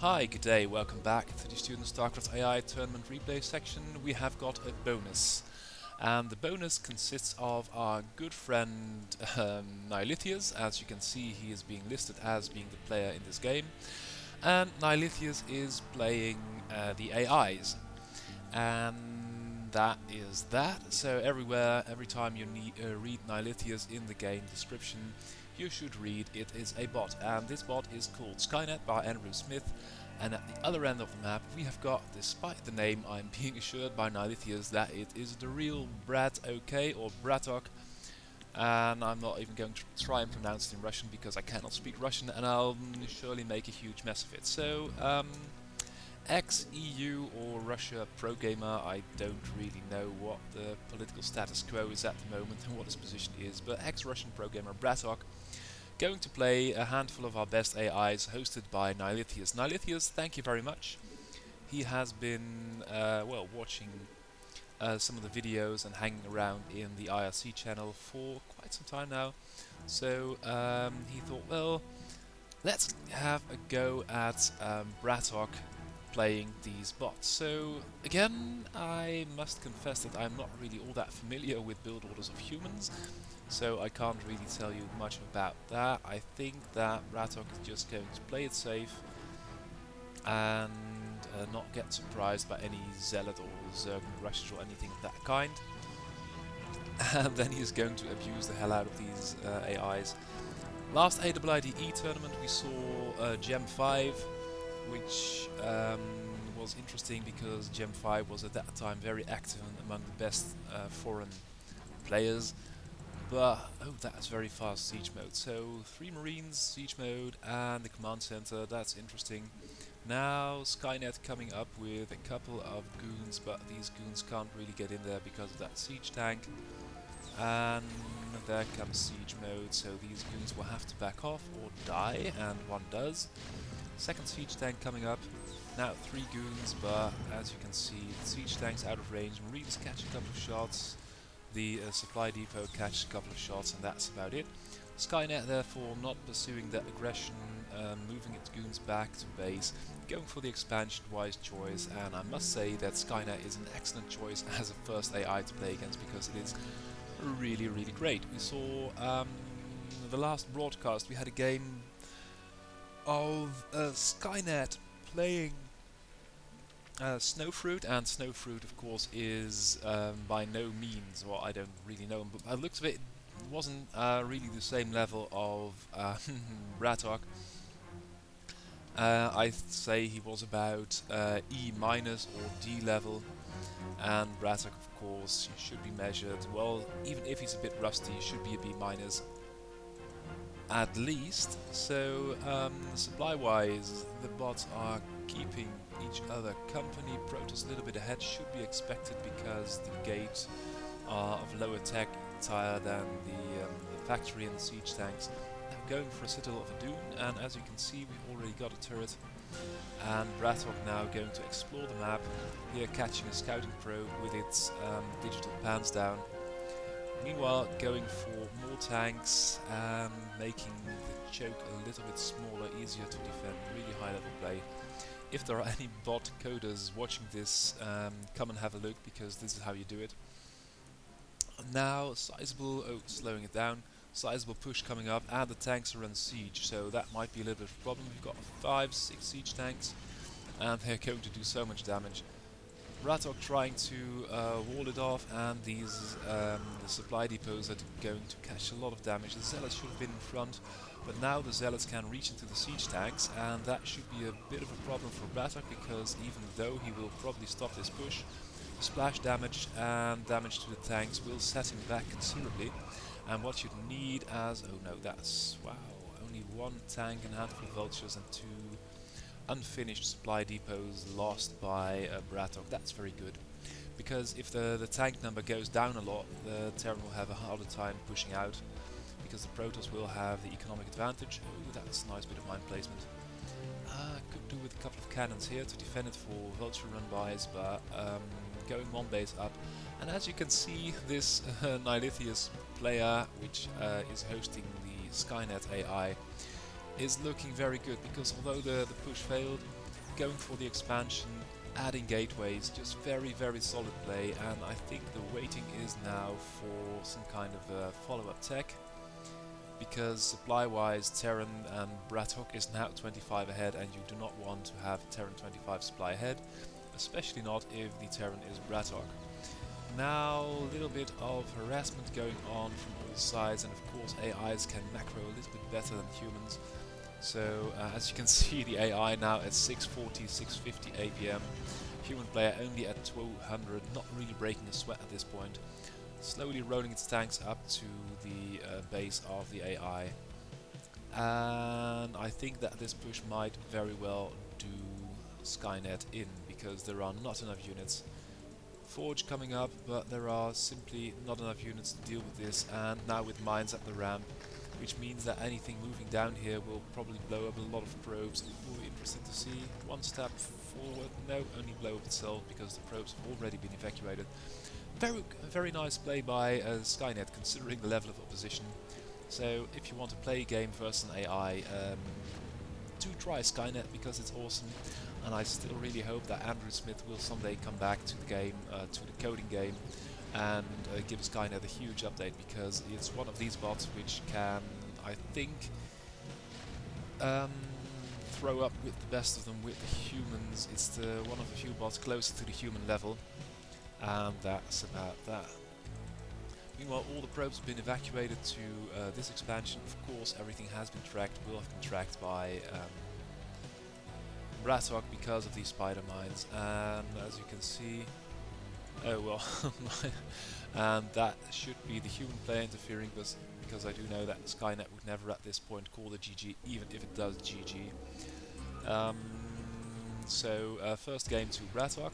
Hi, good day, welcome back to the Student StarCraft AI Tournament Replay section. We have got a bonus, and the bonus consists of our good friend Nylithius. As you can see, he is being listed as being the player in this game, and Nylithius is playing the AIs, and that is that. So everywhere, every time you read Nylithius in the game description, you should read it is a bot, and this bot is called SkyNet by Andrew Smith. And at the other end of the map we have got, despite the name, I'm being assured by Nylithius that it is the real Brad OK or Bratok, and I'm not even going to try and pronounce it in Russian because I cannot speak Russian and I'll surely make a huge mess of it. So ex-EU or Russia pro gamer, I don't really know what the political status quo is at the moment and what his position is, but ex-Russian pro gamer Bratok going to play a handful of our best AIs hosted by Nylithius. Nylithius, thank you very much. He has been watching some of the videos and hanging around in the IRC channel for quite some time now, so he thought, well, let's have a go at Bratok playing these bots. So again, I must confess that I'm not really all that familiar with build orders of humans, so I can't really tell you much about that. I think that Bratok is just going to play it safe and not get surprised by any Zealot or Zerg rushes or anything of that kind. And then he's going to abuse the hell out of these AIs. Last AIIDE tournament we saw Gem 5, which was interesting because Gem 5 was at that time very active and among the best foreign players. But, oh, that's very fast siege mode. So, 3 Marines, siege mode, and the command center, that's interesting. Now, SkyNet coming up with a couple of goons, but these goons can't really get in there because of that siege tank. And there comes siege mode, so these goons will have to back off or die, and one does. Second siege tank coming up. Now 3 goons, but as you can see, the siege tank's out of range. Marines catch a couple of shots. The supply depot catches a couple of shots, and that's about it. SkyNet therefore not pursuing that aggression, moving its goons back to base, going for the expansion wise choice, and I must say that SkyNet is an excellent choice as a first AI to play against because it is really, really great. We saw the last broadcast, we had a game of SkyNet playing Snowfruit, and Snowfruit of course is by no means, well, I don't really know him, but by the looks of it, it wasn't really the same level of Bratok. I'd say he was about E- or D level, and Bratok of course should be measured, well, even if he's a bit rusty, he should be a B- at least. So supply wise, the bots are keeping each other company. Protoss a little bit ahead should be expected because the gates are of lower tech tire than the factory and the siege tanks. Now going for a citadel of a dune, and as you can see we've already got a turret, and Bratok now going to explore the map, here catching a scouting probe with its digital pans down. Meanwhile, going for more tanks and making the choke a little bit smaller, easier to defend, really high level play. If there are any bot coders watching this, come and have a look because this is how you do it. Now, sizable, slowing it down, sizable push coming up, and the tanks are on siege, so that might be a little bit of a problem. We've got 5, 6 siege tanks, and they're going to do so much damage. Bratok trying to wall it off, and these the supply depots are going to catch a lot of damage. The Zealots should have been in front, but now the Zealots can reach into the siege tanks, and that should be a bit of a problem for Bratok because even though he will probably stop this push, the splash damage and damage to the tanks will set him back considerably. And what you need as... oh no, that's... wow, only 1 tank and a handful of vultures and 2 unfinished supply depots lost by Bratok. That's very good, because if the tank number goes down a lot, the Terran will have a harder time pushing out, because the Protoss will have the economic advantage. Ooh, that's a nice bit of mine placement. Could do with a couple of cannons here to defend it for vulture run-bys, but going 1 base up. And as you can see, this Nylithius player, which is hosting the SkyNet AI, is looking very good, because although the push failed, going for the expansion, adding gateways, just very, very solid play, and I think the waiting is now for some kind of a follow-up tech, because supply-wise Terran and Brattok is now 25 ahead, and you do not want to have Terran 25 supply ahead, especially not if the Terran is Brattok. Now a little bit of harassment going on from all sides, and of course AIs can macro a little bit better than humans. So as you can see, the AI now at 640, 650 APM, human player only at 200, not really breaking a sweat at this point, slowly rolling its tanks up to the base of the AI. And I think that this push might very well do Skynet in, because there are not enough units. Forge coming up, but there are simply not enough units to deal with this, and now with mines at the ramp, which means that anything moving down here will probably blow up a lot of probes. We'll be interested to see. One step forward, no, only blow up itself because the probes have already been evacuated. Very nice play by Skynet, considering the level of opposition. So if you want to play a game versus an AI, do try Skynet because it's awesome. And I still really hope that Andrew Smith will someday come back to the game, to the coding game, and give Skynet a huge update, because it's one of these bots which can, I think, throw up with the best of them with the humans. It's one of the few bots closer to the human level, and that's about that. Meanwhile, all the probes have been evacuated to this expansion. Of course, everything has been tracked, will have been tracked by Brattok because of these spider mines, and as you can see, oh well, and that should be the human player interfering, because I do know that Skynet would never at this point call the GG, even if it does GG. So first game to Brattok,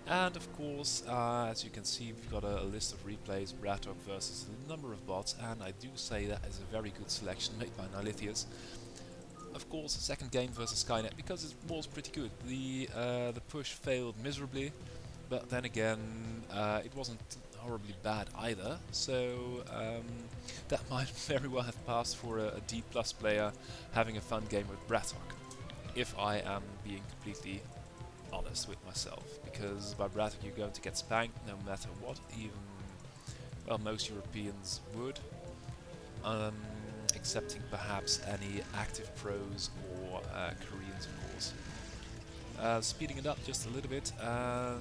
and of course, as you can see, we've got a list of replays, Brattok versus a number of bots, and I do say that is a very good selection made by Nylithius. Of course, the second game versus Skynet, because it was pretty good. The push failed miserably, but then again, it wasn't horribly bad either, so that might very well have passed for a D+ player having a fun game with Brattok, if I am being completely honest with myself, because by Brattok you're going to get spanked no matter what, even, well, most Europeans would, excepting perhaps any active pros or Koreans, of course. Speeding it up just a little bit, and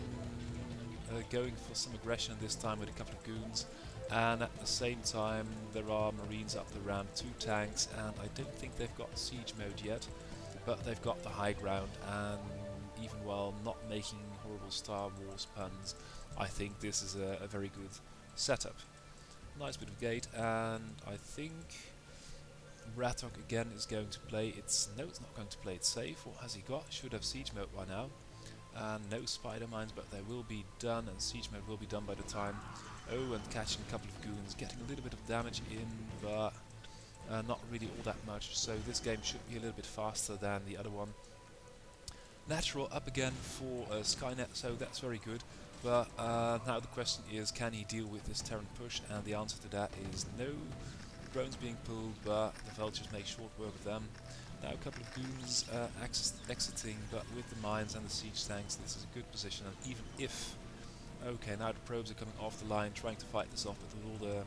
going for some aggression this time with a couple of goons, and at the same time there are marines up the ramp, 2 tanks, and I don't think they've got siege mode yet, but they've got the high ground, and even while not making horrible Star Wars puns, I think this is a very good setup. Nice bit of gate, and I think Brattok again is going to play its... no, it's not going to play it safe. What has he got? Should have siege mode by now. And no spider mines, but they will be done, and siege mode will be done by the time. Oh, and catching a couple of goons, getting a little bit of damage in, but not really all that much. So this game should be a little bit faster than the other one. Natural up again for Skynet, so that's very good. But now the question is, can he deal with this Terran push? And the answer to that is no. Drones being pulled, but the vultures make short work of them. Now a couple of goons exiting, but with the mines and the siege tanks, this is a good position. And even if, okay, now the probes are coming off the line, trying to fight this off with all the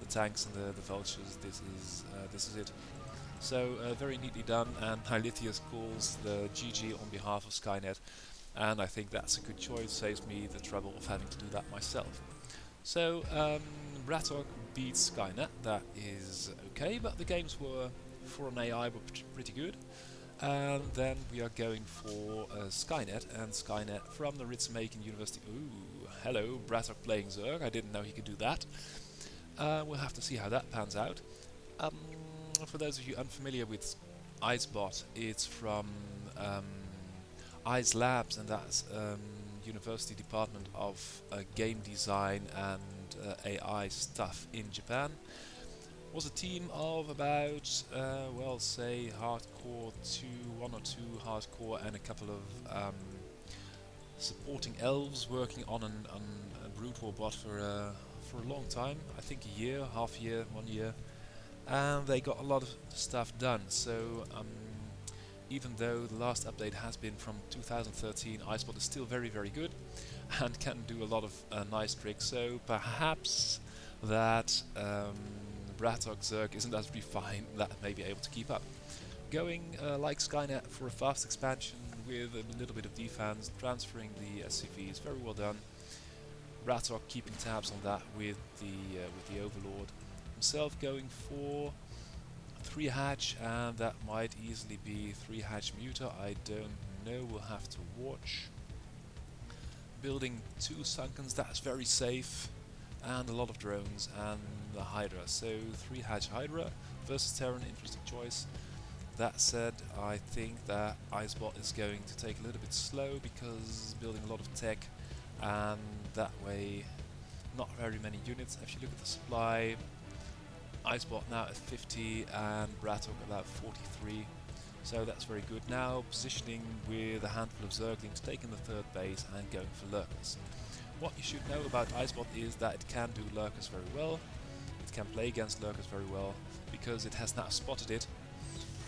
tanks and the vultures. This is it. So very neatly done, and Nylithius calls the GG on behalf of Skynet, and I think that's a good choice. Saves me the trouble of having to do that myself. So Brattok beats Skynet, that is okay, but the games were, for an AI, were pretty good. And then we are going for Skynet, and Skynet from the Ritz-Macon University. Ooh, hello, Brattok playing Zerg, I didn't know he could do that. We'll have to see how that pans out. For those of you unfamiliar with IceBot, it's from Ice Labs, and that's University Department of Game Design and AI stuff in Japan. Was a team of about, well, say hardcore, 1 or 2 hardcore and a couple of supporting elves working on a Brood War bot for a long time. I think a year, half year, 1 year, and they got a lot of stuff done. So even though the last update has been from 2013, Icebot is still very, very good and can do a lot of nice tricks. So perhaps that Bratok Zerg isn't as refined that it may be able to keep up. Going like Skynet for a fast expansion with a little bit of defense, transferring the SCV is very well done. Bratok keeping tabs on that with the Overlord. Himself going for 3 hatch, and that might easily be 3 hatch muta. I don't know, we'll have to watch. Building 2 Sunkens, that's very safe, and a lot of drones and the Hydra. So 3 hatch Hydra versus Terran, interesting choice. That said, I think that Icebot is going to take a little bit slow because building a lot of tech, and that way not very many units. If you look at the supply, Icebot now at 50 and Bratok about 43, so that's very good. Now positioning with a handful of Zerglings, taking the 3rd base and going for Lurkers. What you should know about Icebot is that it can do Lurkers very well, it can play against Lurkers very well, because it has now spotted it.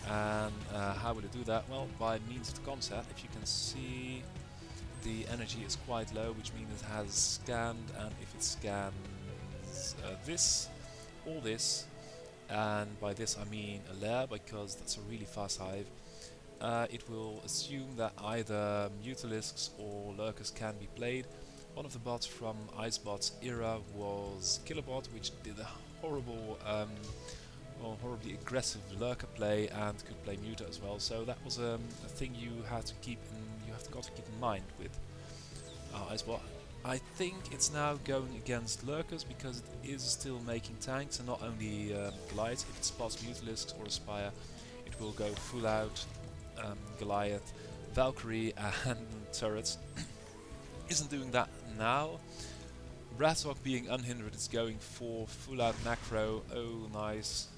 And how will it do that? Well, by means of the concept. If you can see, the energy is quite low, which means it has scanned, and if it scans this, all this, and by this I mean a lair, because that's a really fast hive, it will assume that either Mutalisks or Lurkers can be played. One of the bots from Icebot's era was Killerbot, which did a horrible horribly aggressive lurker play and could play muta as well. So that was a thing you had to keep in mind with Icebot. I think it's now going against lurkers because it is still making tanks and not only Goliath. If it spots Mutalisks or Aspire, it will go full out Goliath, Valkyrie and turrets. Isn't doing that now. Bratok being unhindered is going for full out macro. Oh nice.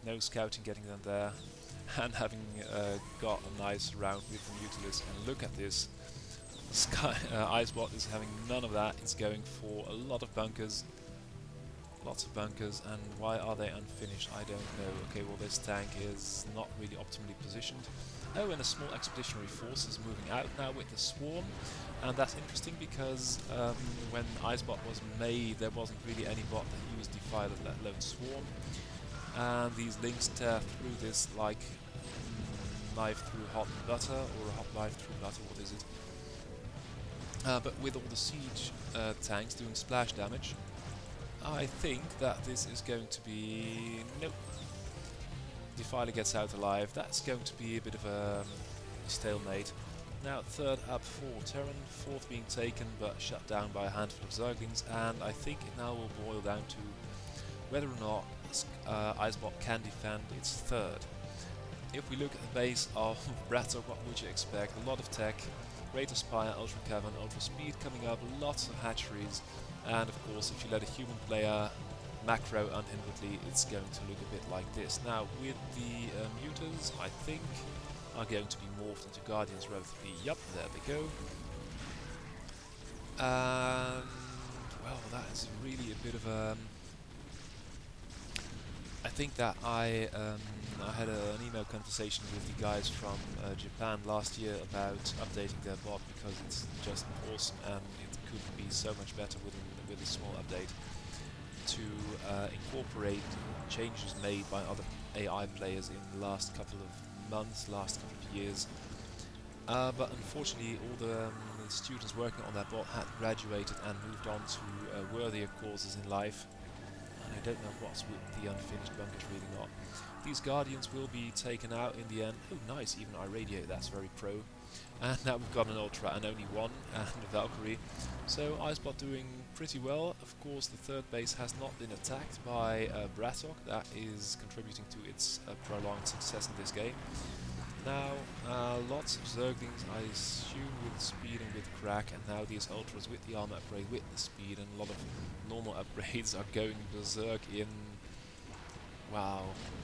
No scouting getting them there, and having got a nice round with the Mutalisk. And look at this, Icebot is having none of that. It's going for a lot of bunkers, lots of bunkers, and why are they unfinished? I don't know. Okay, well this tank is not really optimally positioned. Oh, and a small expeditionary force is moving out now with the swarm, and that's interesting because when Icebot was made, there wasn't really any bot that used Defiler, let alone swarm. And these links tear through this like knife through hot butter, or a hot knife through butter, what is it? But with all the siege tanks doing splash damage, I think that this is going to be... nope. Defiler gets out alive. That's going to be a bit of a stalemate. Now 3rd up for Terran, 4th being taken but shut down by a handful of Zerglings, and I think it now will boil down to whether or not Icebot can defend its 3rd. If we look at the base of Bratok, what would you expect? A lot of tech, Greater Spire, Ultra Cavern, Ultra Speed coming up, lots of hatcheries, and of course if you let a human player macro unhinderedly, it's going to look a bit like this. Now with the mutas, I think, are going to be morphed into Guardians relatively. Yup, there they go. And well, that is really a bit of a... I think that I had an email conversation with the guys from Japan last year about updating their bot, because it's just awesome and it could be so much better with a small update to incorporate changes made by other AI players in the last couple of months, last couple of years. But unfortunately all the students working on that bot had graduated and moved on to worthier causes in life. I don't know what's with the unfinished bunkers really not. These Guardians will be taken out in the end. Oh nice, even Irradiate, that's very pro. And now we've got an Ultra and only one, and a Valkyrie. So Icebot doing pretty well. Of course the 3rd base has not been attacked by Bratok. That is contributing to its prolonged success in this game. Now lots of Zerglings, I assume with speed and with crack, and now these Ultras with the armor upgrade, with the speed, and a lot of normal upgrades are going berserk in... wow,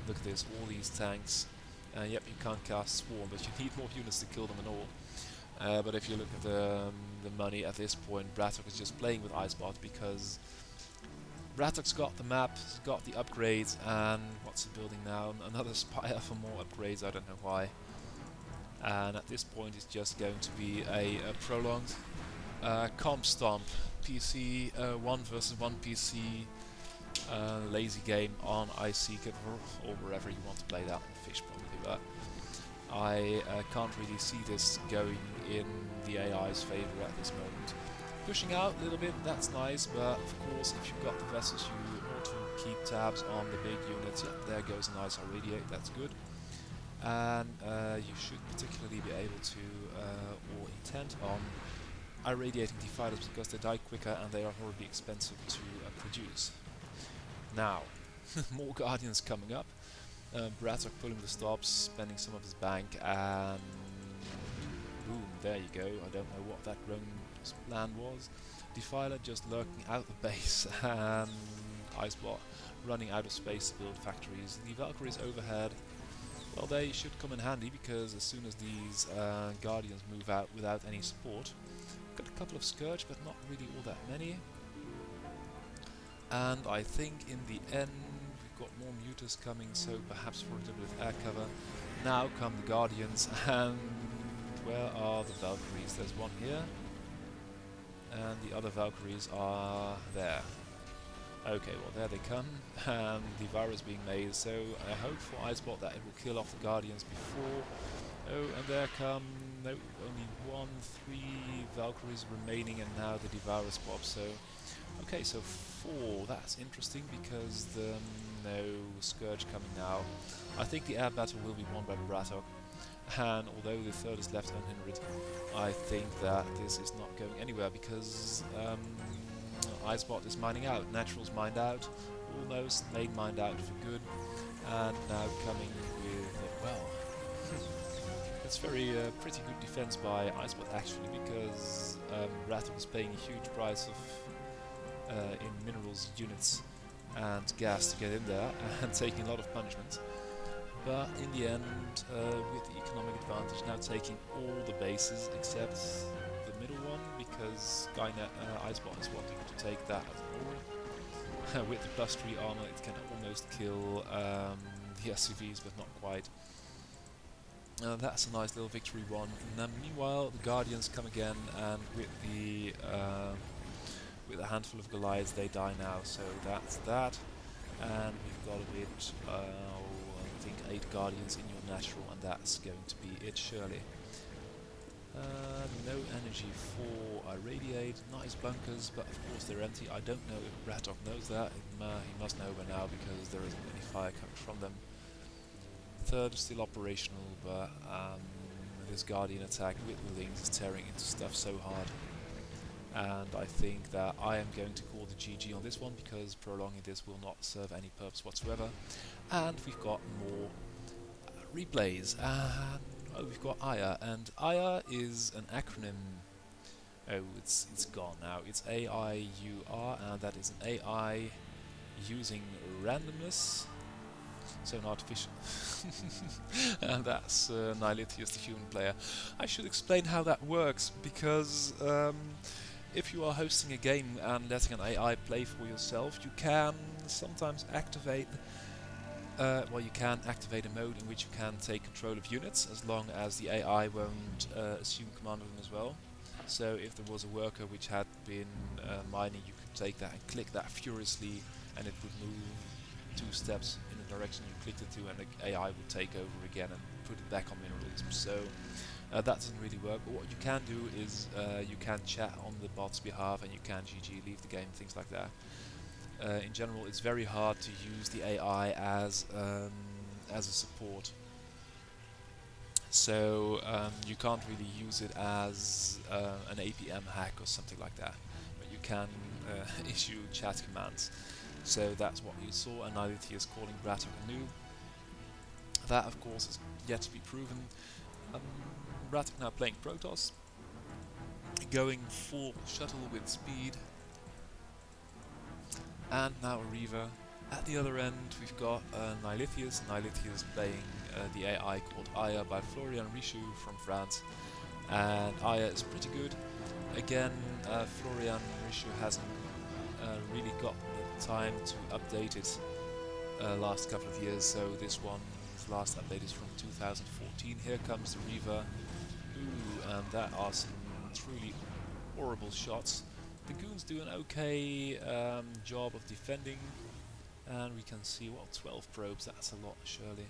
look at this, all these tanks. Yep, you can't cast Swarm, but you need more units to kill them and all. But if you look at the money at this point, Bratok is just playing with Icebot because Bratok's got the map, he's got the upgrades, and what's he building now? Another Spire for more upgrades, I don't know why. and at this point it's just going to be a prolonged comp stomp. PC 1 versus 1 PC lazy game on StarCraft or wherever you want to play that, on Fish probably, but I can't really see this going in the AI's favour at this moment. Pushing out a little bit, that's nice, but of course if you've got the vessels you ought to keep tabs on the big units. Yep, there goes a nice irradiate, that's good. And you should particularly be able to, or intent on, irradiating defilers because they die quicker and they are horribly expensive to produce. Now, more Guardians coming up. Braddock pulling the stops, spending some of his bank, and boom, there you go. I don't know what that Rome's plan was. Defiler just lurking out the base, and Icebot running out of space to build factories. The Valkyries overhead, well, they should come in handy because as soon as these Guardians move out without any support, got a couple of Scourge, but not really all that many. And I think in the end we've got more Mutas coming, so perhaps for a little bit of air cover. Now come the Guardians, and where are the Valkyries? There's one here, and the other Valkyries are there. Okay, well there they come, and the virus being made, so I hope for Icebot that it will kill off the Guardians before. Oh, and there come, no, only 3 Valkyries remaining, and now the Devourers pop, so... Okay, so 4, that's interesting because the no Scourge coming now. I think the air battle will be won by Braddock, and although the third is left unhindered, I think that this is not going anywhere because Icebot is mining out, Natural's mined out, almost, main mined out for good, and now coming with, well, it's very pretty good defense by Icebot actually, because Braddock is paying a huge price of in minerals, units and gas to get in there and taking a lot of punishment. But in the end, with the economic advantage, now taking all the bases except the middle one, because Icebot is wanting to take that as well. With the +3 armor it can almost kill the SCVs, but not quite. That's a nice little victory won. And meanwhile the Guardians come again, and with a handful of Goliaths they die now, so that's that. And we've got a bit, I think 8 Guardians in your natural, and that's going to be it surely. No energy for irradiate, nice bunkers, but of course they're empty. I don't know if Braddock knows that, he must know by now because there isn't any fire coming from them. Third is still operational, but this Guardian attack with the Lings is tearing into stuff so hard. And I think that I am going to call the GG on this one because prolonging this will not serve any purpose whatsoever. And we've got more replays, and oh, we've got AIA, and AIA is an acronym. Oh, it's gone now. It's AIUR, and that is an AI using randomness, so an artificial. And that's Nylithius, the human player. I should explain how that works, because if you are hosting a game and letting an AI play for yourself, you can sometimes activate, you can activate a mode in which you can take control of units, as long as the AI won't assume command of them as well. So if there was a worker which had been mining, you could take that and click that furiously, and it would move 2 steps in the direction you clicked it to, and the AI would take over again and put it back on mineralism. So that doesn't really work, but what you can do is you can chat on the bot's behalf, and you can GG, leave the game, things like that. In general, it's very hard to use the AI as a support, so you can't really use it as an APM hack or something like that, but you can issue chat commands. So that's what you saw, and Nylithius calling Braddock a noob. That, of course, is yet to be proven. Braddock now playing Protoss, going full shuttle with speed, and now a Reaver. At the other end we've got Nylithius playing the AI called Aya by Florian Richoux from France, and Aya is pretty good. Again, Florian Richoux hasn't really got the time to update it last couple of years, so this one's last update is from 2014. 14. Here comes the Reaver. Ooh, and that are some truly horrible shots. The goons do an okay job of defending, and we can see, well, 12 probes, that's a lot surely.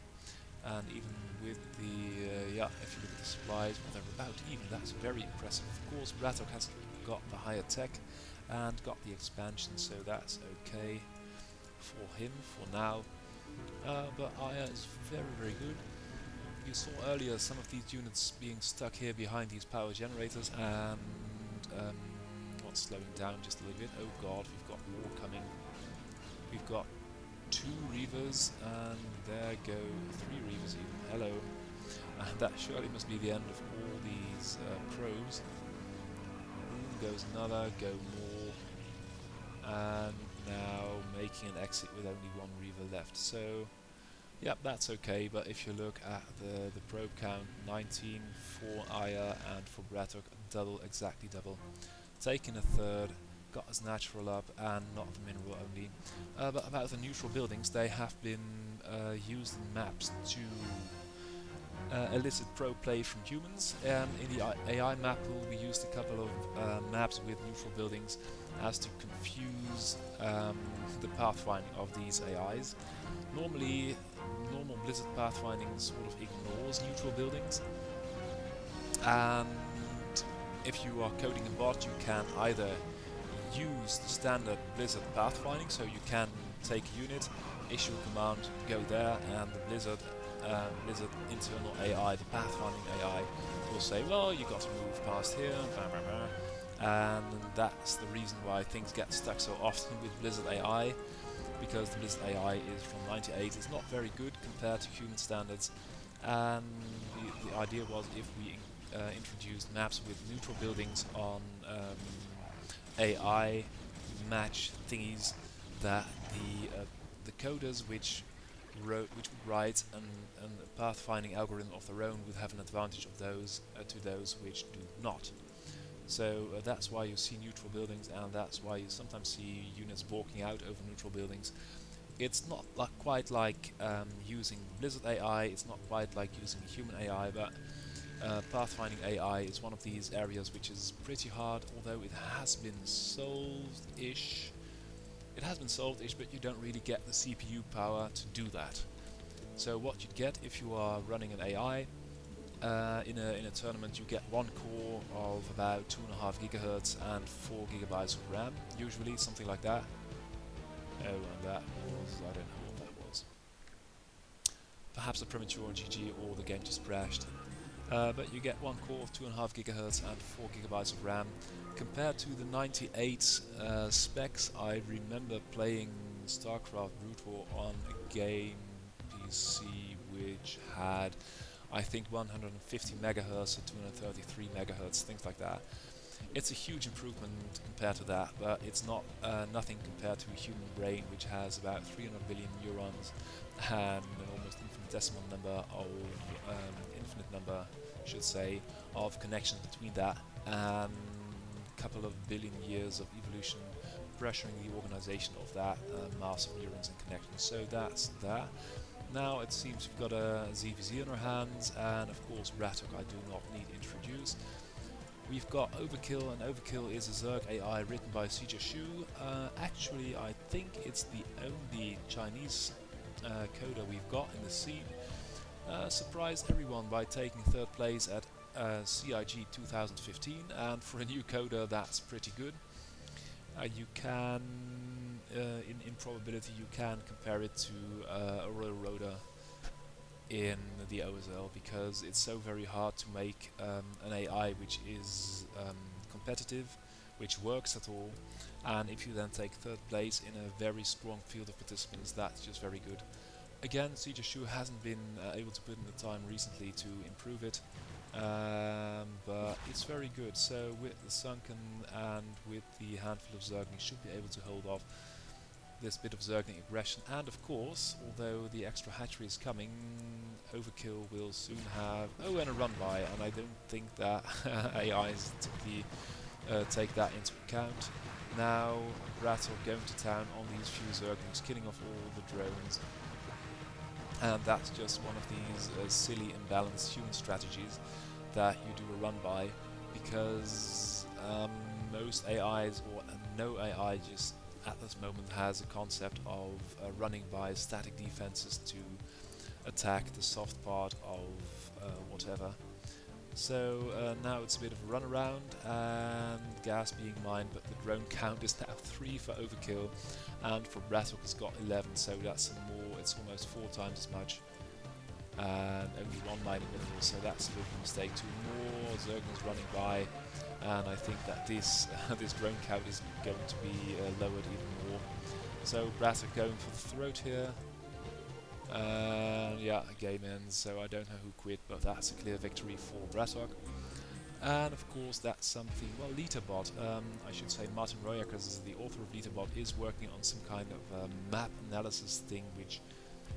And even with the, yeah, if you look at the supplies, well, they're about even, that's very impressive. Of course, Brattok has got the higher tech and got the expansion, so that's okay for him for now. But Aya is very good. You saw earlier some of these units being stuck here behind these power generators, and not slowing down just a little bit. Oh god, we've got war coming. We've got 2 Reavers, and there go 3 Reavers even. Hello. And that surely must be the end of all these probes. Goes another, go more. And now making an exit with only 1 Reaver left. So, yep, that's okay, but if you look at the probe count, 19 for Aya and for Brattok, double, exactly double. Taking a third, got his natural up and not the mineral only. But about the neutral buildings, they have been used in maps to elicit probe play from humans. In the AI map pool we used a couple of maps with neutral buildings as to confuse the pathfinding of these AIs. Normally, normal Blizzard pathfinding sort of ignores neutral buildings, and if you are coding a bot, you can either use the standard Blizzard pathfinding, so you can take a unit, issue a command, go there, and the Blizzard internal AI, the pathfinding AI, will say, well, you got to move past here, blah, blah, blah. And that's the reason why things get stuck so often with Blizzard AI, because the Blizzard AI is from 98, it's not very good compared to human standards, and the idea was if we introduced maps with neutral buildings on AI match thingies, that the coders which would write a pathfinding algorithm of their own would have an advantage of those to those which do not. So that's why you see neutral buildings, and that's why you sometimes see units walking out over neutral buildings. It's not quite like using Blizzard AI, it's not quite like using human AI, but pathfinding AI is one of these areas which is pretty hard, although it has been solved-ish. It has been solved-ish, but you don't really get the CPU power to do that. So what you get if you are running an AI in a tournament, you get 1 core of about 2.5 GHz and 4 GB of RAM, usually something like that. Oh, and that was, I don't know what that was. Perhaps a premature GG, or the game just crashed. But you get 1 core of 2.5 GHz and 4 GB of RAM. Compared to the 98 specs, I remember playing StarCraft Brood War on a game PC which had, I think, 150 MHz or 233 MHz, things like that. It's a huge improvement compared to that, but it's not nothing compared to a human brain which has about 300 billion neurons and an almost infinitesimal number of infinite number, I should say, of connections between that, and a couple of billion years of evolution pressuring the organization of that mass of neurons and connections. So that's that. Now it seems we've got a ZVZ on our hands, and of course Brattok I do not need to introduce. We've got Overkill, and Overkill is a Zerg AI written by Sijia Shu. Actually, I think it's the only Chinese coder we've got in the scene. Surprised everyone by taking 3rd place at CIG 2015, and for a new coder that's pretty good. You can, in probability, you can compare it to a Royal Roader in the OSL, because it's so very hard to make an AI which is competitive, which works at all, and if you then take 3rd place in a very strong field of participants, that's just very good. Again, Sijia Shu hasn't been able to put in the time recently to improve it, but it's very good. So with the Sunken and with the handful of Zergling, should be able to hold off this bit of Zergling aggression. And of course, although the extra hatchery is coming, Overkill will soon have and a run by, and I don't think that AIs typically take that into account. Now Brattok going to town on these few Zerglings, killing off all the drones, and that's just one of these silly imbalanced human strategies that you do a run by, because most AIs, or no AI just at this moment, has a concept of running by static defenses to attack the soft part of whatever. So now it's a bit of a run around and gas being mined, but the drone count is now 3 for overkill, and for Brattok it's got 11, so that's more, it's almost 4 times as much, and only 1 mining mineral, so that's a bit of a mistake. 2 more Zerglings running by, and I think that this this drone count is going to be lowered even more. So Brattok going for the throat here. Yeah, game ends, so I don't know who quit, but that's a clear victory for Brattok. And of course that's something, well, Literbot, I should say Martin Royackers, the author of Literbot, is working on some kind of map analysis thing which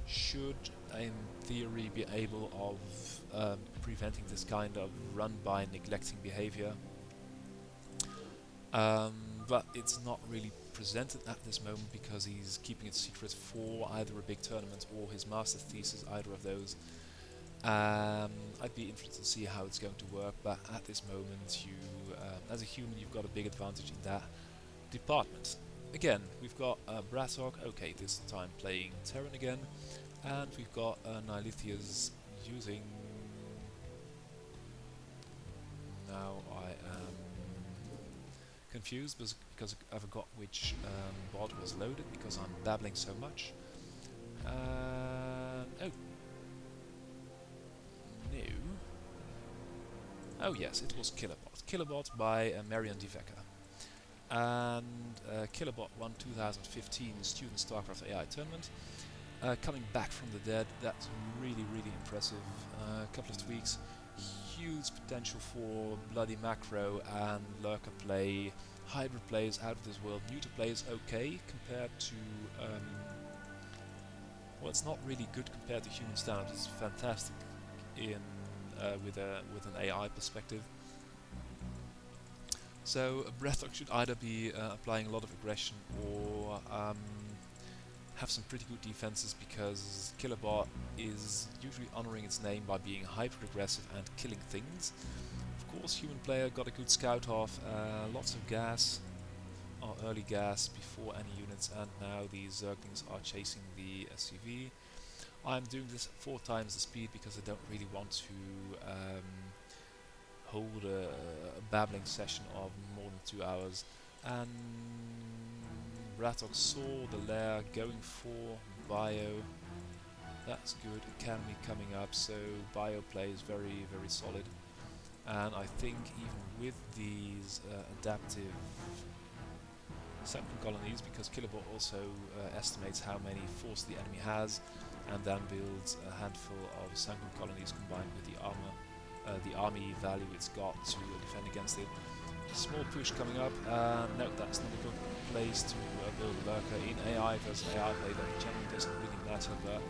should, in theory, be able of preventing this kind of run-by neglecting behavior. But it's not really presented at this moment because he's keeping it secret for either a big tournament or his master's thesis, either of those. I'd be interested to see how it's going to work, but at this moment, you, as a human, you've got a big advantage in that department. Again, we've got Brattok, okay, this time playing Terran again, and we've got Nylithius using... Now I am confused because I forgot which bot was loaded because I'm babbling so much. Oh. No. Oh yes, it was Killerbot. Killerbot by Marian Diveka. And Killerbot won 2015 Student StarCraft AI Tournament. Coming back from the dead, that's really, really impressive. A couple of tweaks. Huge potential for bloody macro and lurker play. Hybrid plays out of this world. Neuter plays okay compared to... well, it's not really good compared to human standards. It's fantastic in with an AI perspective. So Brattok should either be applying a lot of aggression or have some pretty good defenses, because Killerbot is usually honoring its name by being hyper-aggressive and killing things. Of course, human player got a good scout off, lots of gas, or early gas before any units, and now the Zerglings are chasing the SCV. I'm doing this 4 times the speed because I don't really want to hold a babbling session of more than 2 hours. And Brattok saw the lair going for bio. That's good. Academy coming up, so bio play is very, very solid. And I think even with these adaptive sunken colonies, because Killerbot also estimates how many force the enemy has, and then builds a handful of sunken colonies combined with the armor, the army value it's got to defend against it. Small push coming up. No, that's not a good place to build a lurker in AI versus AI play. That generally doesn't really matter, but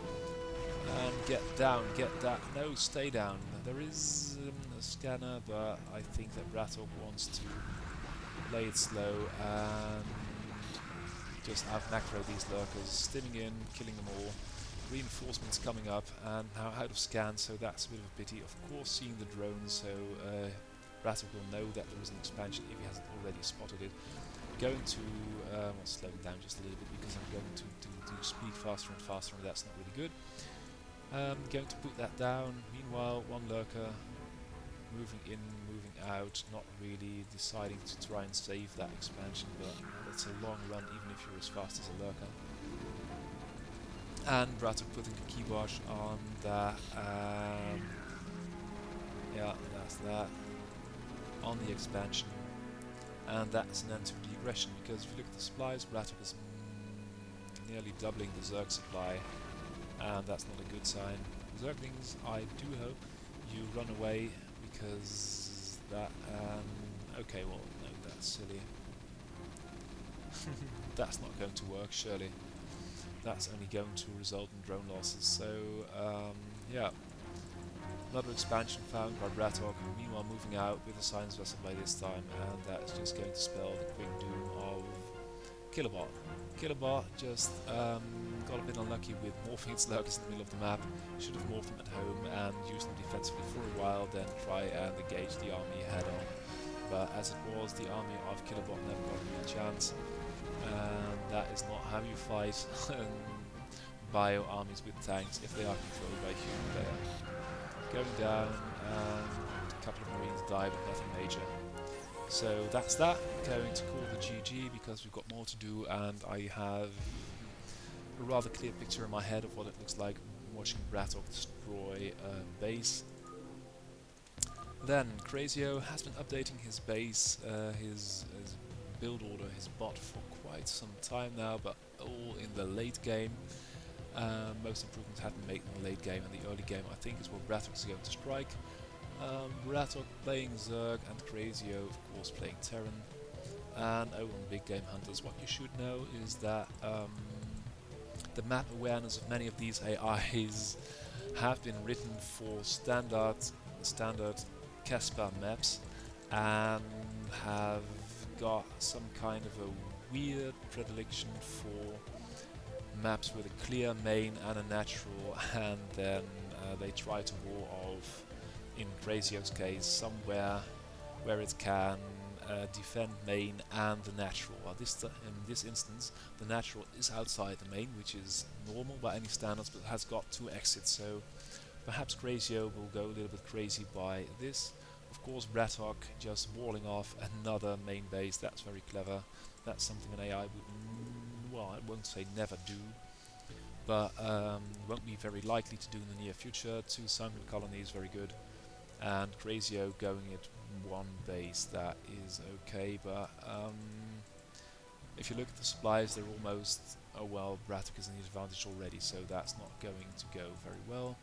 get down, get that. No, stay down. There is a scanner, but I think that Brattok wants to play it slow and just out macro these lurkers, stimming in, killing them all. Reinforcements coming up, and now out of scan, so that's a bit of a pity. Of course, seeing the drones, so Brattok will know that there is an expansion if he hasn't already spotted it. Going to well, slow it down just a little bit because I'm going to speak faster and faster, and that's not really good. Going to put that down. Meanwhile, one lurker moving in, moving out, not really deciding to try and save that expansion, but it's a long run even if you're as fast as a lurker. And Brattok putting the keyboard on that. Yeah, that's that. On the expansion. And that's an end to the aggression, because if you look at the supplies, Brattok is nearly doubling the Zerg supply, and that's not a good sign. Zerglings, I do hope you run away, because that... okay, well, no, that's silly. That's not going to work, surely. That's only going to result in drone losses, so yeah. Another expansion found by Brattok, meanwhile moving out with a science vessel by this time, and that's just going to spell the quick doom of Killerbot. Killerbot just got a bit unlucky with morphing its lurkers in the middle of the map. Should have morphed them at home and used them defensively for a while, then try and engage the army head on. But as it was, the army of Killerbot never got a real chance, and that is not how you fight bio armies with tanks if they are controlled by a human player. Going down, and a couple of marines die, but nothing major. So that's that. Going to call the GG because we've got more to do, and I have a rather clear picture in my head of what it looks like watching Bratok destroy a base. Then Crazio has been updating his base, his build order, his bot for quite some time now, but all in the late game. Most improvements have been made in the late game, and the early game I think is where Bratok is going to strike. Bratok playing Zerg and Crazio of course playing Terran. And over on Big Game Hunters, what you should know is that the map awareness of many of these AIs have been written for standard Casper maps and have got some kind of a weird predilection for maps with a clear main and a natural, and then they try to wall off, in Crazio's case, somewhere where it can defend main and the natural. Well, in this instance, the natural is outside the main, which is normal by any standards, but has got 2 exits, so perhaps Crazio will go a little bit crazy by this. Of course, Bratok just walling off another main base, that's very clever. That's something an AI would, well, I won't say never do, but won't be very likely to do in the near future. 2 sunken colonies, very good. And Crazio going at 1 base, that is okay, but if you look at the supplies, they're almost, oh well, Bratok is in the advantage already, so that's not going to go very well.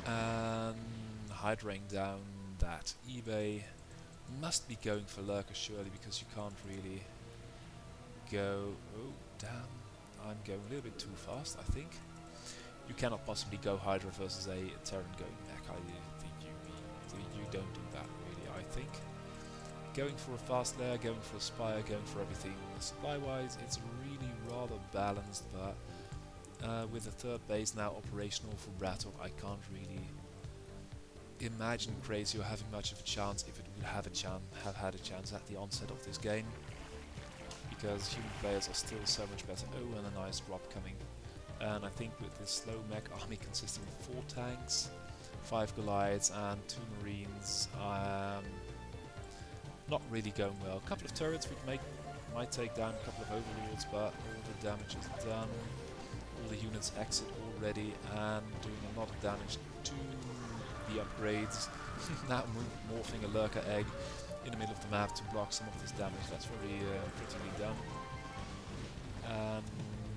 And hydraing down that eBay must be going for Lurker surely, because you can't really go, oh damn, I'm going a little bit too fast I think. You cannot possibly go Hydra versus a Terran going mech. You don't do that really, I think. Going for a fast layer, going for a spire, going for everything. Supply wise it's really rather balanced, but with the 3rd base now operational for Bratok, I can't really imagine Crazio having much of a chance, if it would have had a chance at the onset of this game, because human players are still so much better. Oh, and a nice drop coming. And I think with this slow mech army consisting of 4 tanks, 5 Goliaths and 2 Marines, not really going well. A couple of turrets which might take down a couple of Overlords, but all the damage is done. All the units exit already and doing a lot of damage to the upgrades. Now morphing a Lurker egg in the middle of the map to block some of this damage. That's very prettily done. And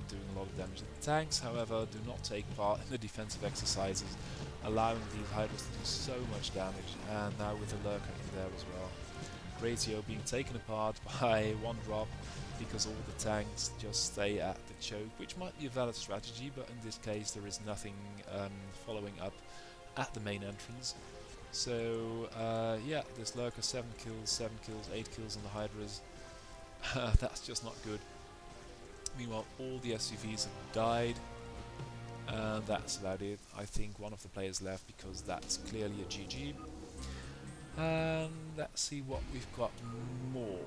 doing a lot of damage to the tanks, however, do not take part in the defensive exercises, allowing these Hydras to do so much damage, and now with the Lurker in there as well. Crazio being taken apart by 1 drop, because all the tanks just stay at the choke, which might be a valid strategy, but in this case there is nothing following up at the main entrance. So yeah, this Lurker 7 kills, 8 kills on the Hydras. That's just not good. Meanwhile, all the SCVs have died, and that's about it. I think one of the players left because that's clearly a GG. And let's see what we've got more.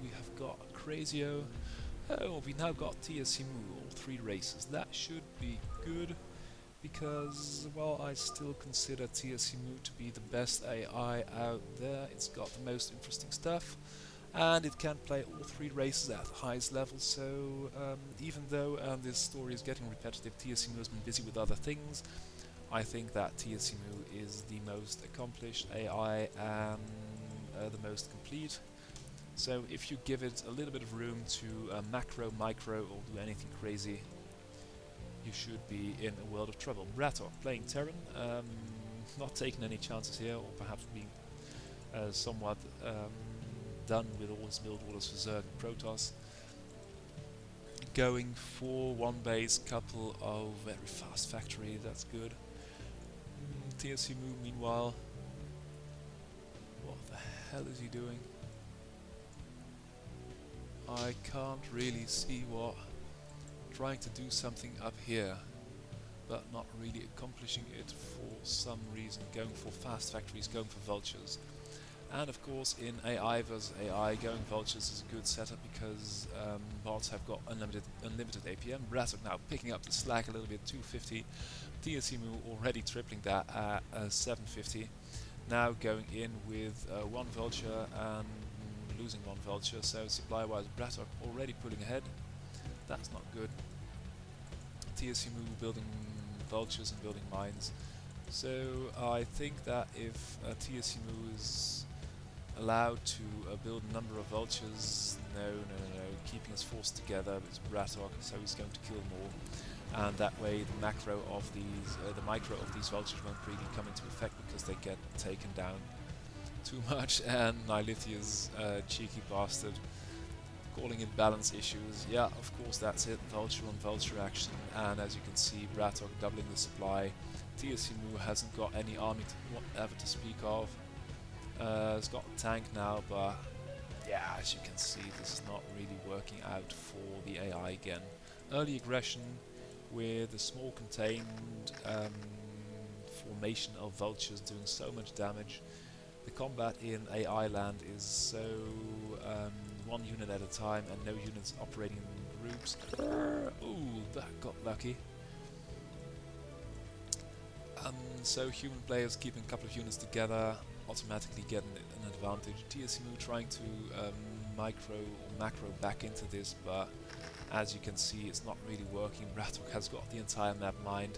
We have got Crazio. Oh, we now got TSC Mu, all 3 races. That should be good, because, well, I still consider TSC Mu to be the best AI out there. It's got the most interesting stuff, and it can play all 3 races at the highest level, so even though this story is getting repetitive, TSC Mu has been busy with other things. I think that TSC Mu is the most accomplished AI and the most complete. So if you give it a little bit of room to macro, micro, or do anything crazy, you should be in a world of trouble. Bratok playing Terran, not taking any chances here, or perhaps being somewhat done with all his build orders for Zerg and Protoss. Going for 1 base, couple of very fast factory, that's good. TSC Mu, meanwhile, what the hell is he doing? I can't really see what trying to do something up here, but not really accomplishing it for some reason, going for fast factories, going for vultures. And of course in AI versus AI, going vultures is a good setup because bots have got unlimited APM. Brattock now picking up the slack a little bit, 250. TSCMU already tripling that at 750. Now going in with one vulture and losing one vulture, so supply wise Brattock already pulling ahead. That's not good. TSCMU building vultures and building mines. So I think that if TSCMU is allowed to build a number of vultures, no, keeping his force together, it's Brattock, so he's going to kill more, and that way the macro of these, the micro of these vultures won't really come into effect because they get taken down too much. And Nylithius, cheeky bastard, calling it balance issues. Yeah, of course that's it, vulture on vulture action, and as you can see Brattock doubling the supply. TSCMU hasn't got any army whatever to speak of. It's got a tank now, but yeah, as you can see this is not really working out for the AI again. Early aggression with a small contained formation of vultures doing so much damage. The combat in AI land is so one unit at a time and no units operating in groups. Ooh, that got lucky. So human players keeping a couple of units together automatically get an advantage. TSCMU trying to micro or macro back into this, but as you can see it's not really working. Brattock has got the entire map mined,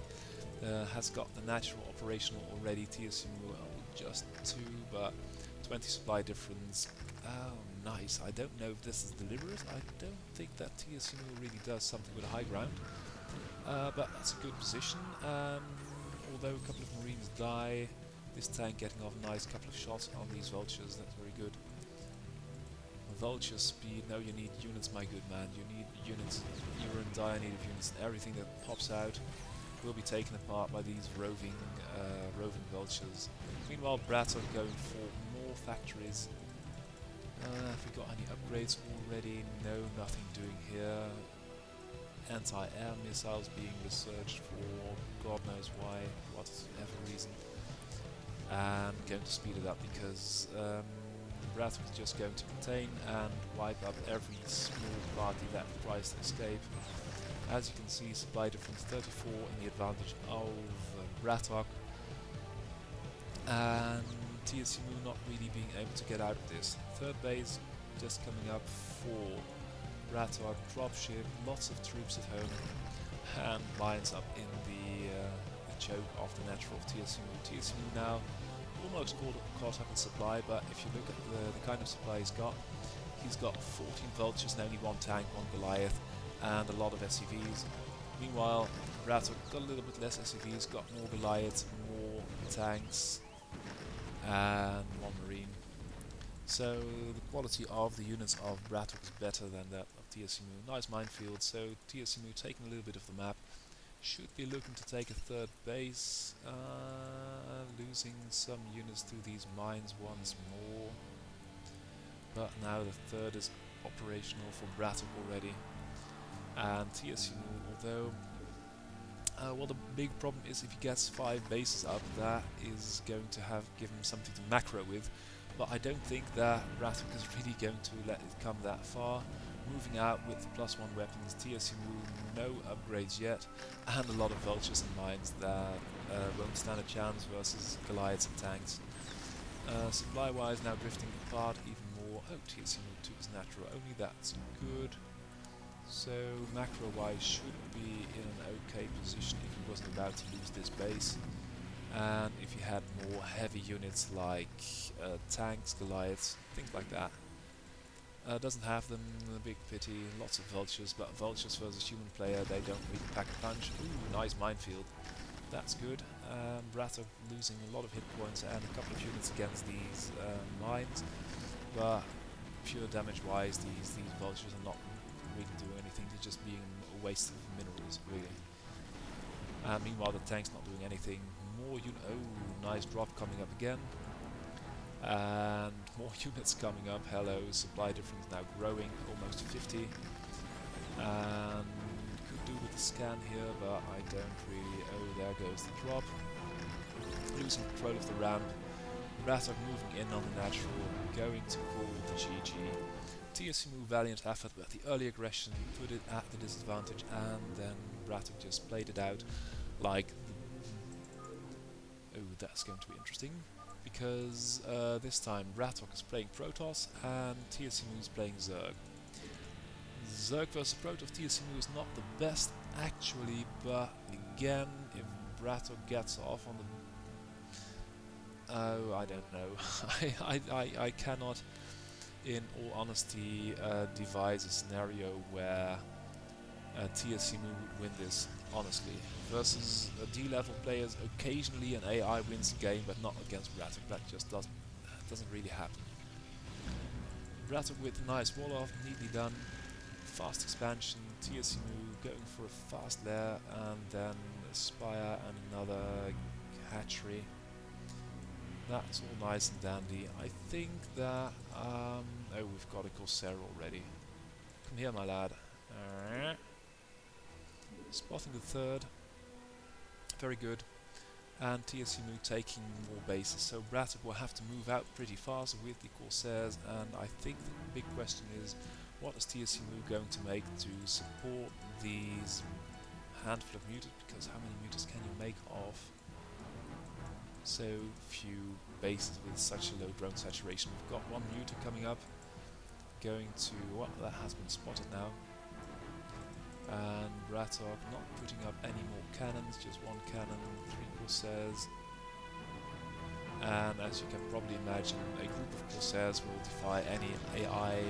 has got the natural operational already. TSCMU just 2, but 20 supply difference. Oh, nice. I don't know if this is deliberate. I don't think that TSCMU really does something with a high ground, but that's a good position. Although a couple of marines die, this tank getting off a nice couple of shots on these vultures, that's very good. Vulture speed, no, you need units, my good man, you need units, you're in dire need of units, and everything that pops out will be taken apart by these roving vultures. Meanwhile Brattock going for more factories. Have we got any upgrades already? No, nothing doing here. Anti-air missiles being researched for God knows why, whatever reason. And going to speed it up because Brattock is just going to contain and wipe up every small party that tries to escape. As you can see, supply difference 34 in the advantage of Brattock, and TSCMU not really being able to get out of this. Third base just coming up for Brattock, dropship, lots of troops at home, and mines up in the choke of the natural of TSCMU. TSCMU now almost caught up in supply, but if you look at the kind of supply he's got 14 vultures and only one tank, one Goliath, and a lot of SCVs. Meanwhile, Brattock got a little bit less SCVs, got more Goliaths, more tanks, and one marine. So the quality of the units of Brattock is better than that of TSCMU. Nice minefield, so TSCMU taking a little bit of the map. Should be looking to take a third base, losing some units to these mines once more. But now the third is operational for Brattock already. And TSCMU, although well, the big problem is if he gets 5 bases up, that is going to give him something to macro with. But I don't think that Brattock is really going to let it come that far. Moving out with +1 weapons, TSCMU no upgrades yet, and a lot of vultures and mines that won't stand a chance versus Goliaths and tanks. Supply wise now drifting apart even more. Oh, TSCMU took his natural only, that's good. So macro wise should be in an okay position if he wasn't about to lose this base. And if he had more heavy units like tanks, Goliaths, things like that. Doesn't have them, a big pity, lots of vultures, but vultures versus human player, they don't really pack a punch. Ooh, nice minefield, that's good. Brattock losing a lot of hit points and a couple of units against these mines, but pure damage wise these vultures are not really doing anything, they're just being a waste of minerals, really. Meanwhile the tank's not doing anything. More oh, nice drop coming up again. And more units coming up. Hello, supply difference now growing, almost 50. And could with the scan here, but I don't really... Oh, there goes the drop. Losing control of the ramp. Brattock moving in on the natural, going to call the GG. TSCMU valiant effort, but the early aggression put it at the disadvantage, and then Brattock just played it out like... Oh, that's going to be interesting, because this time Brattock is playing Protoss and TSCMU is playing Zerg. Zerg versus Protoss TSCMU is not the best actually, but again, if Brattock gets off on the... Oh, I don't know. I cannot, in all honesty, devise a scenario where TSCMU would win this, honestly. Versus D-level players, occasionally an AI wins the game, but not against Brattock. That just doesn't really happen. Brattock with a nice wall-off, neatly done. Fast expansion, TSCMU going for a fast lair, and then a spire and another hatchery. That's all nice and dandy. I think that... oh, we've got a Corsair already. Come here, my lad. Spotting the third. Very good. And TSCMU taking more bases. So Brattock will have to move out pretty fast with the Corsairs, and I think the big question is, what is TSCMU going to make to support these handful of mutas? Because how many mutas can you make of so few bases with such a low drone saturation? We've got one muta coming up, going to... Well, that has been spotted now. And Brattock not putting up any more cannons, just one cannon, 3 Corsairs. And as you can probably imagine, a group of Corsairs will defy any AI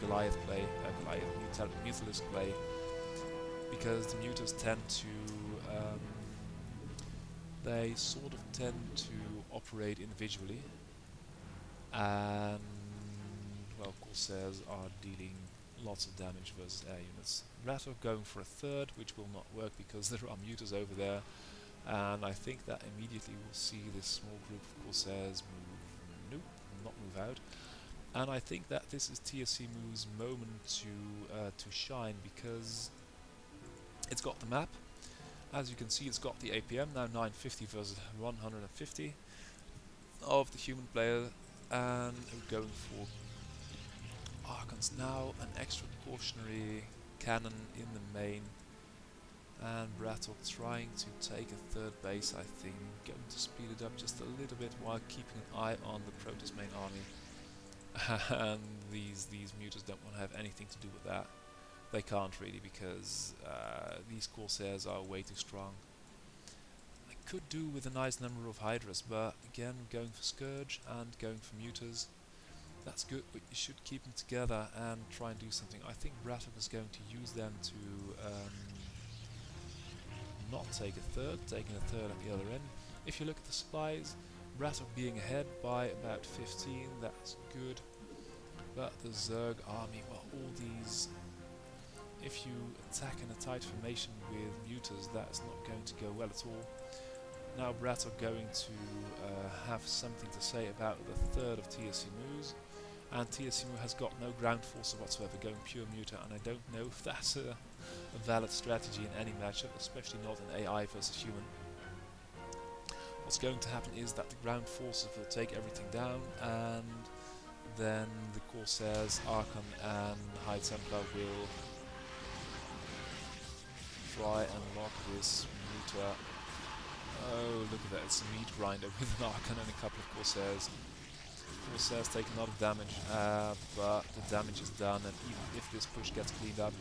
Goliath play, Goliath Mutalisk play, because the mutas tend to... they sort of tend to operate individually, and well, Corsairs are dealing lots of damage versus air units. Brattock going for a third, which will not work because there are mutas over there, and I think that immediately we'll see this small group of Corsairs move... Nope, not move out. And I think that this is TSCMU's moment to shine, because it's got the map. As you can see, it's got the APM, now 950 versus 150 of the human player, and we're going for Archons now, an extra cautionary cannon in the main, and Brattock trying to take a third base, I think, going to speed it up just a little bit while keeping an eye on the Protoss main army. And these mutas don't want to have anything to do with that. They can't really, because these Corsairs are way too strong. I could do with a nice number of Hydras, but again, going for Scourge and going for mutas. That's good, but you should keep them together and try and do something. I think Brattock is going to use them to not take a third, taking a third at the other end. If you look at the supplies, Brattock being ahead by about 15, that's good. But the Zerg army, well, all these... If you attack in a tight formation with mutas, that's not going to go well at all. Now Brattock going to have something to say about the third of TSCMUs, and TSCMU has got no ground force whatsoever, going pure muta, and I don't know if that's a valid strategy in any matchup, especially not in AI versus human. What's going to happen is that the ground forces will take everything down, and then the Corsairs, Archon and High Templar will try and lock this muta. Oh, look at that, it's a meat grinder with an Archon and a couple of Corsairs. Corsairs take a lot of damage, but the damage is done, and even if this push gets cleaned up,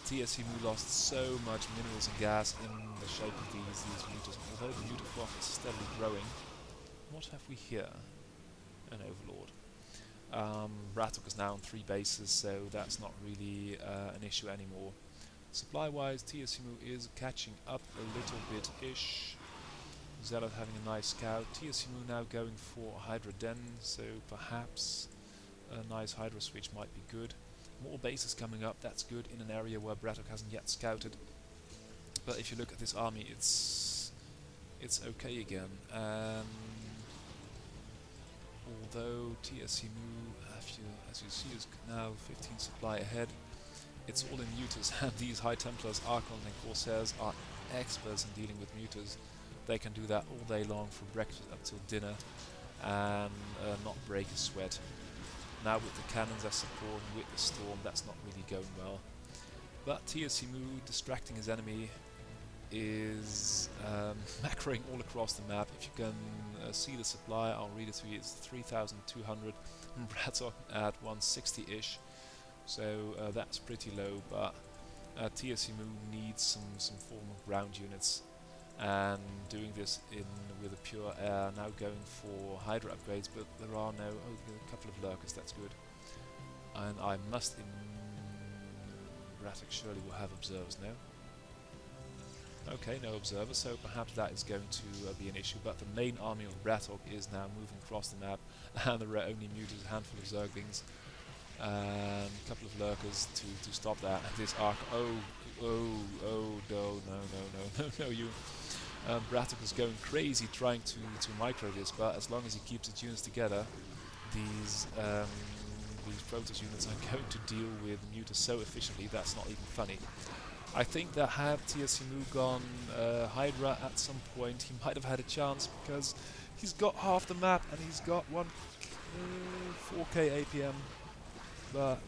TSCMU lost so much minerals and gas in the shape of these mutas. Although the muta flock is steadily growing. What have we here? An Overlord. Brattock is now on 3 bases, so that's not really an issue anymore. Supply-wise, TSCMU is catching up a little bit-ish. Zealot having a nice scout. TSCMU now going for Hydra Den, so perhaps a nice Hydra switch might be good. More bases coming up, that's good in an area where Brattock hasn't yet scouted. But if you look at this army, it's okay again. Although TSCMU, as you see, is now 15 supply ahead. it's all in mutas, and these High Templars, Archons and Corsairs are experts in dealing with mutas. They can do that all day long from breakfast up till dinner and not break a sweat. Now with the cannons as support and with the storm, that's not really going well. But Tiyasimu, distracting his enemy, is macroing all across the map. If you can see the supply, I'll read it to you. It's 3,200 and Braddock at 160-ish. So that's pretty low, but Tiyasimu needs some form of ground units, and doing this with a pure air, now going for Hydra upgrades, but there are no, a couple of lurkers, that's good. And I must Braddock surely will have observers now. Okay, no observers, so perhaps that is going to be an issue, but the main army of Braddock is now moving across the map, and there are only muted a handful of Zerglings and a couple of lurkers to stop that. And this arc, no, you. Braddock is going crazy trying to micro this, but as long as he keeps its units together, these Protoss units are going to deal with mutas so efficiently that's not even funny. I think that had Tiyasimu gone Hydra at some point, he might have had a chance, because he's got half the map and he's got 4k APM. But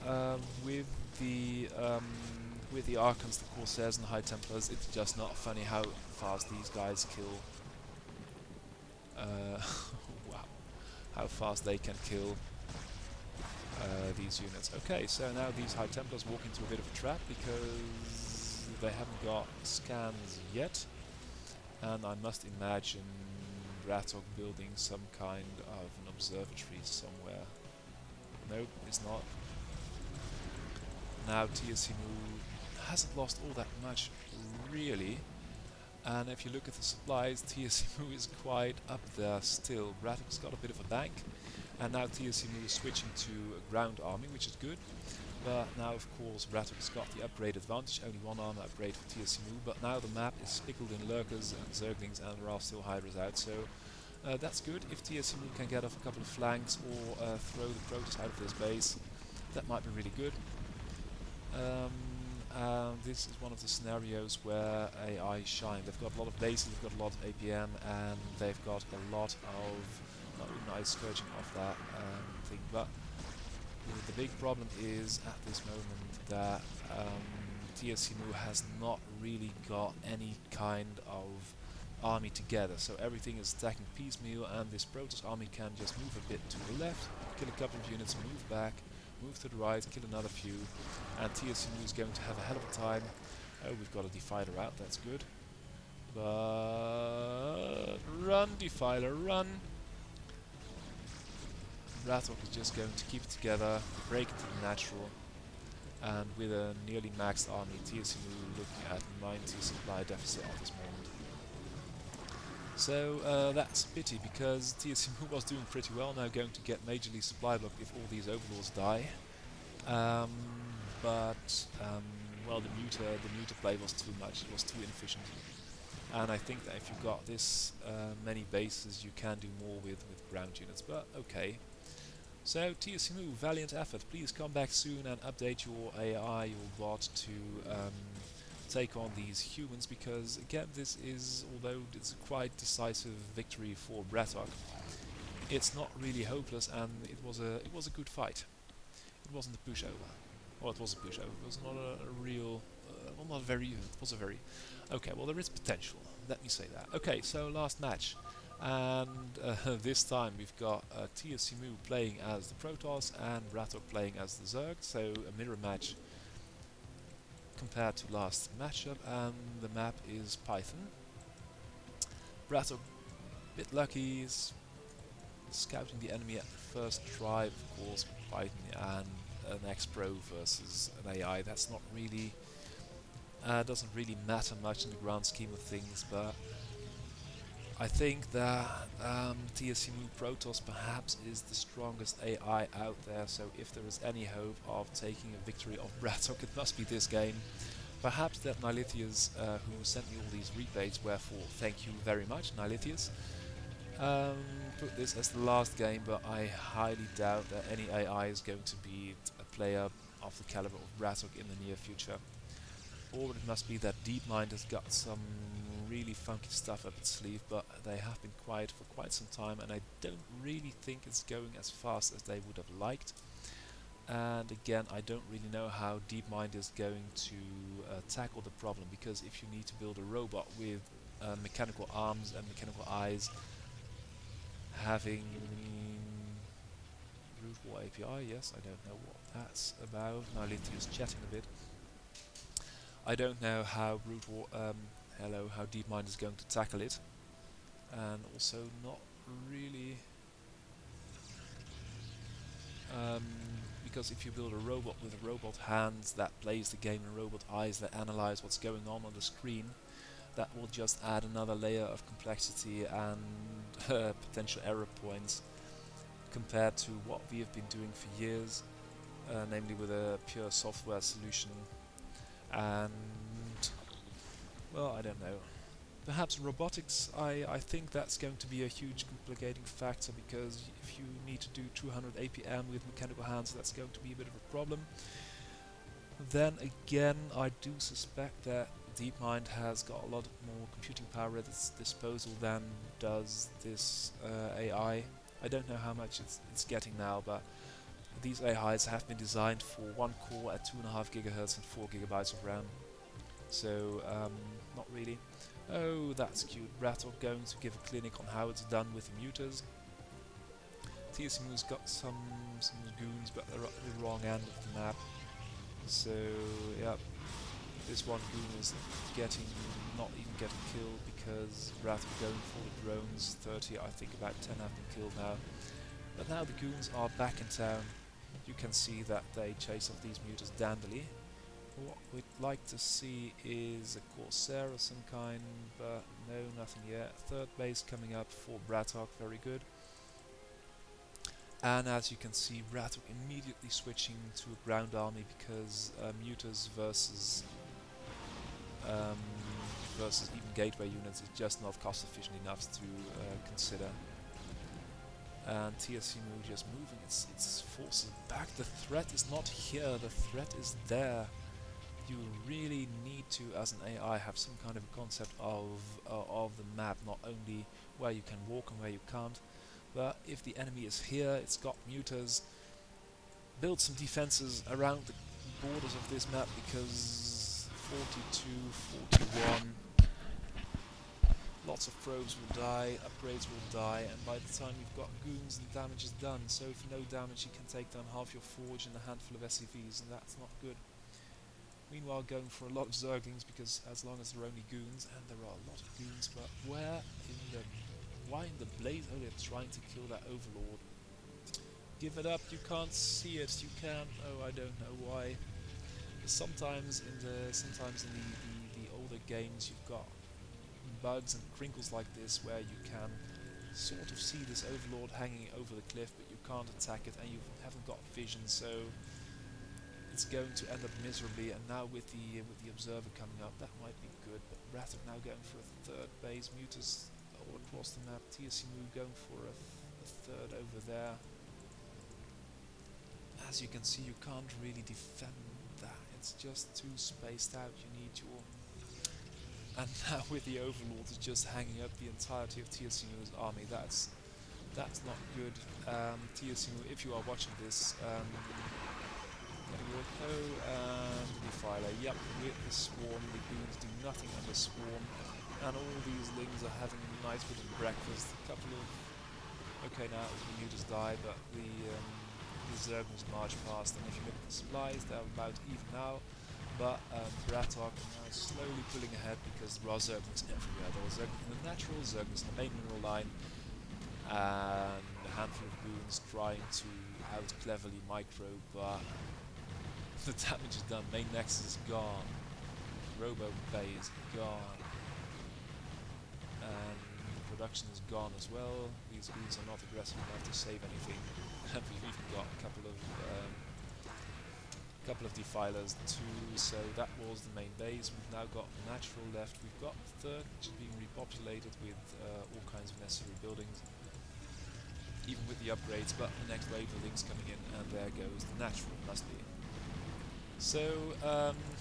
with the Archons, the Corsairs and the High Templars, it's just not funny how fast these guys kill. Wow, how fast they can kill these units. Okay, so now these High Templars walk into a bit of a trap because they haven't got scans yet, and I must imagine Braddock building some kind of an observatory somewhere. Nope, it's not. Now Tiyasimu hasn't lost all that much, really, and if you look at the supplies, Tiyasimu is quite up there still. Braddock's got a bit of a bank, and now Tiyasimu is switching to a ground army, which is good. But now, of course, Braddock's got the upgrade advantage, only one armor upgrade for Tiyasimu, but now the map is spickled in lurkers and zerglings, and there are still hydras out, so that's good. If Tiyasimu can get off a couple of flanks or throw the Protoss out of this base, that might be really good. This is one of the scenarios where AI shine. They've got a lot of bases, they've got a lot of APM, and they've got a lot of nice scourging off that thing. But the big problem is at this moment that Tiyasimu has not really got any kind of army together, so everything is attacking piecemeal, and this Protoss army can just move a bit to the left, kill a couple of units, move back, move to the right, kill another few, and Tiyasimu is going to have a hell of a time. Oh, we've got a Defiler out, that's good. But run, Defiler, run! Braddock is just going to keep it together, break into the natural, and with a nearly maxed army, Tiyasimu looking at 90 supply deficit at this moment. So that's a pity, because Tiyasimu was doing pretty well, now going to get majorly supply blocked if all these overlords die. Well, the muta play was too much, it was too inefficient. And I think that if you've got this many bases, you can do more with ground units, but okay. So Tiyasimu, valiant effort, please come back soon and update your AI, your bot, to take on these humans, because again this is, although it's a quite decisive victory for Braddock, it's not really hopeless, and it was a good fight. It wasn't a pushover. Well, it was a pushover. It was not a real, well, not very. It was a very. Okay, well there is potential. Let me say that. Okay, so last match, and this time we've got Tiyasimu playing as the Protoss and Braddock playing as the Zerg. So a mirror match compared to last matchup, and the map is Python. Braddock, a bit lucky, is scouting the enemy at the first try, of course. Python and an X-Pro versus an AI, that's not really, doesn't really matter much in the grand scheme of things, but I think that Tiyasimu Protoss perhaps is the strongest AI out there, so if there is any hope of taking a victory of Braddock, it must be this game. Perhaps that Nylithius, who sent me all these rebates, wherefore thank you very much, Nylithius, put this as the last game, but I highly doubt that any AI is going to beat a player of the caliber of Brattok in the near future. Or it must be that DeepMind has got some really funky stuff up its sleeve, but they have been quiet for quite some time, and I don't really think it's going as fast as they would have liked. And again, I don't really know how DeepMind is going to tackle the problem, because if you need to build a robot with mechanical arms and mechanical eyes, having root war API, yes, I don't know what that's about. Nylithius chatting a bit. I don't know how how DeepMind is going to tackle it, and also not really, because if you build a robot with robot hands that plays the game and robot eyes that analyze what's going on the screen, that will just add another layer of complexity and potential error points compared to what we have been doing for years, namely with a pure software solution. And well, I don't know. Perhaps robotics, I think that's going to be a huge complicating factor, because if you need to do 200 APM with mechanical hands, that's going to be a bit of a problem. Then again, I do suspect that DeepMind has got a lot more computing power at its disposal than does this AI. I don't know how much it's getting now, but these AIs have been designed for one core at 2.5 GHz and 4 GB of RAM. So, not really. Oh, that's cute. Brattok going to give a clinic on how it's done with the muters. TSMU's got some goons, but they're at the wrong end of the map. So, yeah, this one goon is not even getting killed, because Brattok going for the drones. 30, I think about 10 have been killed now. But now the goons are back in town. You can see that they chase off these muters dandily. What we'd like to see is a Corsair of some kind, but no, nothing yet. Third base coming up for Brattok, very good. And as you can see, Brattok immediately switching to a ground army, because muters versus even gateway units is just not cost efficient enough to consider. And TSMU just moving its forces back. The threat is not here, the threat is there. You really need to, as an AI, have some kind of a concept of the map, not only where you can walk and where you can't, but if the enemy is here, it's got muters, build some defenses around the borders of this map, because 42, 41, lots of probes will die, upgrades will die, and by the time you've got goons, the damage is done. So for no damage you can take down half your forge and a handful of SCVs, and that's not good. Meanwhile, going for a lot of Zerglings, because as long as there are only goons, and there are a lot of goons, but why in the blaze? Oh, they're trying to kill that overlord. Give it up, you can't see it, you can. Oh, I don't know why. Sometimes in the older games you've got bugs and crinkles like this, where you can sort of see this overlord hanging over the cliff, but you can't attack it and you haven't got vision, so it's going to end up miserably. And now with the observer coming up, that might be good. But Brattok now going for a third base, muters all across the map, TSMU going for a third over there. As you can see, you can't really defend that, it's just too spaced out. You need your... And now with the overlord is just hanging up the entirety of TSMU's army, that's not good. TSMU, if you are watching this, and the Defiler, yep, with the swarm, the goons do nothing under swarm, and all these lings are having a nice bit of breakfast. A couple of... Okay, now the muters die, but the Zerglings march past, and if you look at the supplies, they're about even now. But Brattok is now slowly pulling ahead, because there are Zerglings everywhere. There are Zerglings in the natural, Zerglings in the main mineral line, and a handful of goons trying to out cleverly micro, but the damage is done. Main nexus is gone. Robo Bay is gone. And the production is gone as well. These goons are not aggressive enough to save anything. And we've even got a couple of defilers too, so that was the main base. We've now got natural left. We've got third, which is being repopulated with all kinds of necessary buildings, even with the upgrades, but the next wave of links coming in, and there goes the natural, must be. So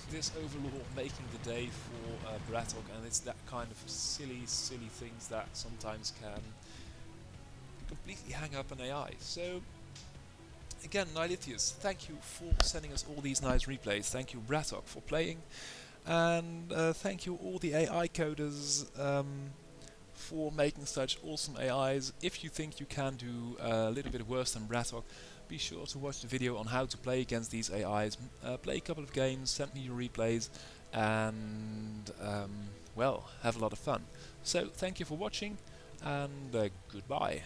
this overlord making the day for Brattok, and it's that kind of silly things that sometimes can completely hang up an AI. So again, Nylithius, thank you for sending us all these nice replays. Thank you, Brattok, for playing, and thank you all the AI coders for making such awesome AIs. If you think you can do a little bit worse than Brattok, be sure to watch the video on how to play against these AIs. Play a couple of games, send me your replays, and well, have a lot of fun. So thank you for watching, and goodbye.